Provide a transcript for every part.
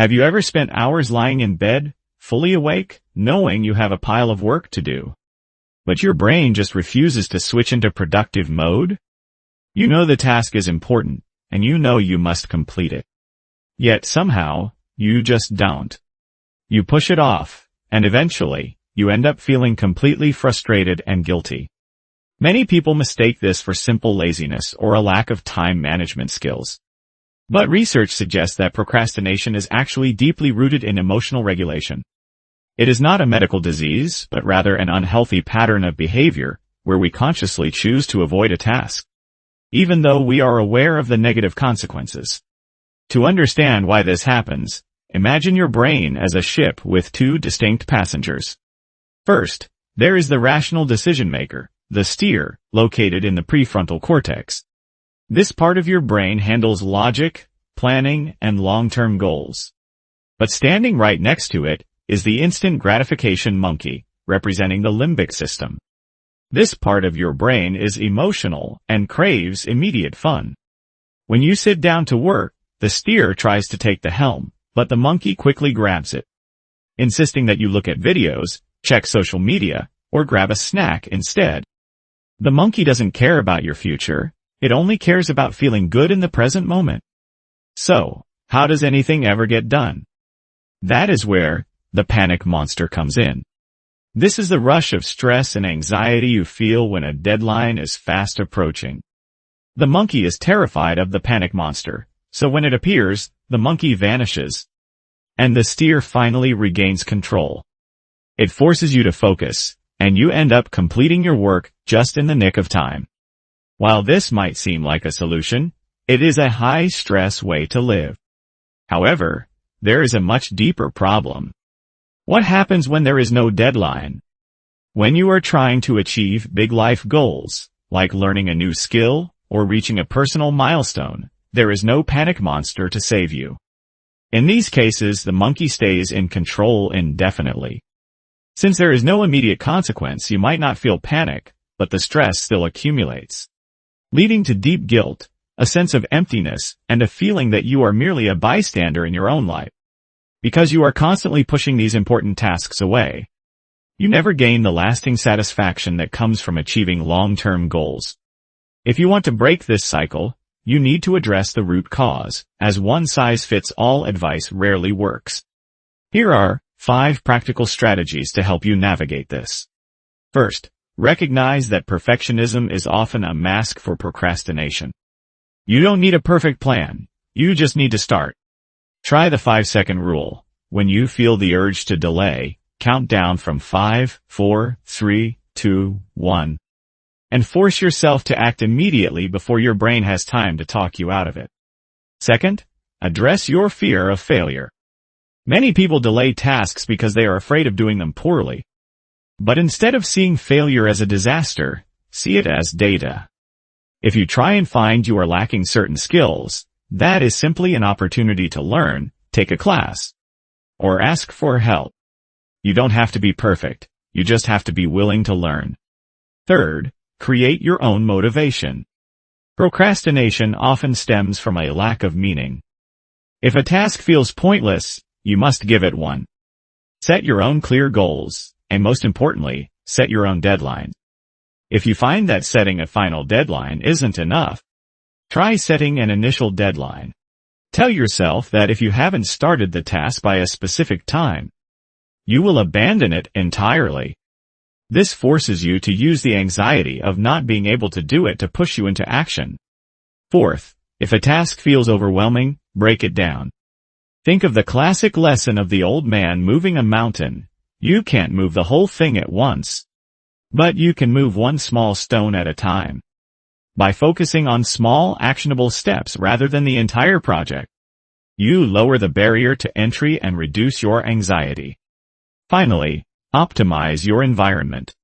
Have you ever spent hours lying in bed, fully awake, knowing you have a pile of work to do, but your brain just refuses to switch into productive mode? You know the task is important, and you know you must complete it. Yet somehow, you just don't. You push it off, and eventually, you end up feeling completely frustrated and guilty. Many people mistake this for simple laziness or a lack of time management skills. But research suggests that procrastination is actually deeply rooted in emotional regulation. It is not a medical disease, but rather an unhealthy pattern of behavior where we consciously choose to avoid a task, even though we are aware of the negative consequences. To understand why this happens, imagine your brain as a ship with two distinct passengers. First, there is the rational decision maker, the steer, located in the prefrontal cortex. This part of your brain handles logic, planning, and long-term goals. But standing right next to it is the instant gratification monkey, representing the limbic system. This part of your brain is emotional and craves immediate fun. When you sit down to work, the steer tries to take the helm, but the monkey quickly grabs it, insisting that you look at videos, check social media, or grab a snack instead. The monkey doesn't care about your future. It only cares about feeling good in the present moment. So, how does anything ever get done? That is where the panic monster comes in. This is the rush of stress and anxiety you feel when a deadline is fast approaching. The monkey is terrified of the panic monster, so when it appears, the monkey vanishes, and the steer finally regains control. It forces you to focus, and you end up completing your work just in the nick of time. While this might seem like a solution, it is a high-stress way to live. However, there is a much deeper problem. What happens when there is no deadline? When you are trying to achieve big life goals, like learning a new skill or reaching a personal milestone, there is no panic monster to save you. In these cases, the monkey stays in control indefinitely. Since there is no immediate consequence, you might not feel panic, but the stress still accumulates, leading to deep guilt, a sense of emptiness, and a feeling that you are merely a bystander in your own life. Because you are constantly pushing these important tasks away, you never gain the lasting satisfaction that comes from achieving long-term goals. If you want to break this cycle, you need to address the root cause, as one-size-fits-all advice rarely works. Here are 5 practical strategies to help you navigate this. First, recognize that perfectionism is often a mask for procrastination. You don't need a perfect plan. You just need to start. Try the 5-second rule. When you feel the urge to delay, count down from 5, 4, 3, 2, 1. And force yourself to act immediately before your brain has time to talk you out of it. Second, address your fear of failure. Many people delay tasks because they are afraid of doing them poorly. But instead of seeing failure as a disaster, see it as data. If you try and find you are lacking certain skills, that is simply an opportunity to learn, take a class, or ask for help. You don't have to be perfect. You just have to be willing to learn. Third, create your own motivation. Procrastination often stems from a lack of meaning. If a task feels pointless, you must give it one. Set your own clear goals, and most importantly, set your own deadline. If you find that setting a final deadline isn't enough, try setting an initial deadline. Tell yourself that if you haven't started the task by a specific time, you will abandon it entirely. This forces you to use the anxiety of not being able to do it to push you into action. Fourth, if a task feels overwhelming, break it down. Think of the classic lesson of the old man moving a mountain. You can't move the whole thing at once, but you can move one small stone at a time. By focusing on small, actionable steps rather than the entire project, you lower the barrier to entry and reduce your anxiety. Finally, optimize your environment.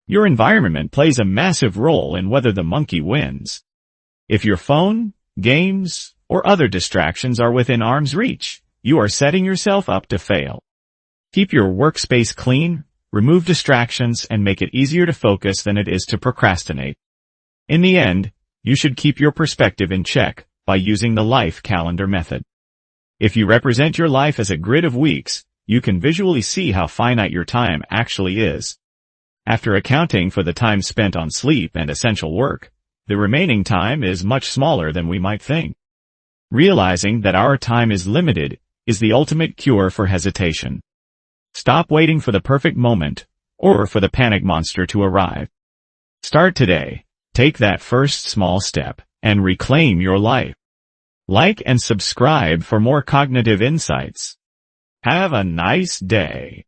Your environment plays a massive role in whether the monkey wins. If your phone, games, or other distractions are within arm's reach, you are setting yourself up to fail. Keep your workspace clean, remove distractions, and make it easier to focus than it is to procrastinate. In the end, you should keep your perspective in check by using the life calendar method. If you represent your life as a grid of weeks, you can visually see how finite your time actually is. After accounting for the time spent on sleep and essential work, the remaining time is much smaller than we might think. Realizing that our time is limited is the ultimate cure for hesitation. Stop waiting for the perfect moment or for the panic monster to arrive. Start today, take that first small step, and reclaim your life. Like and subscribe for more cognitive insights. Have a nice day.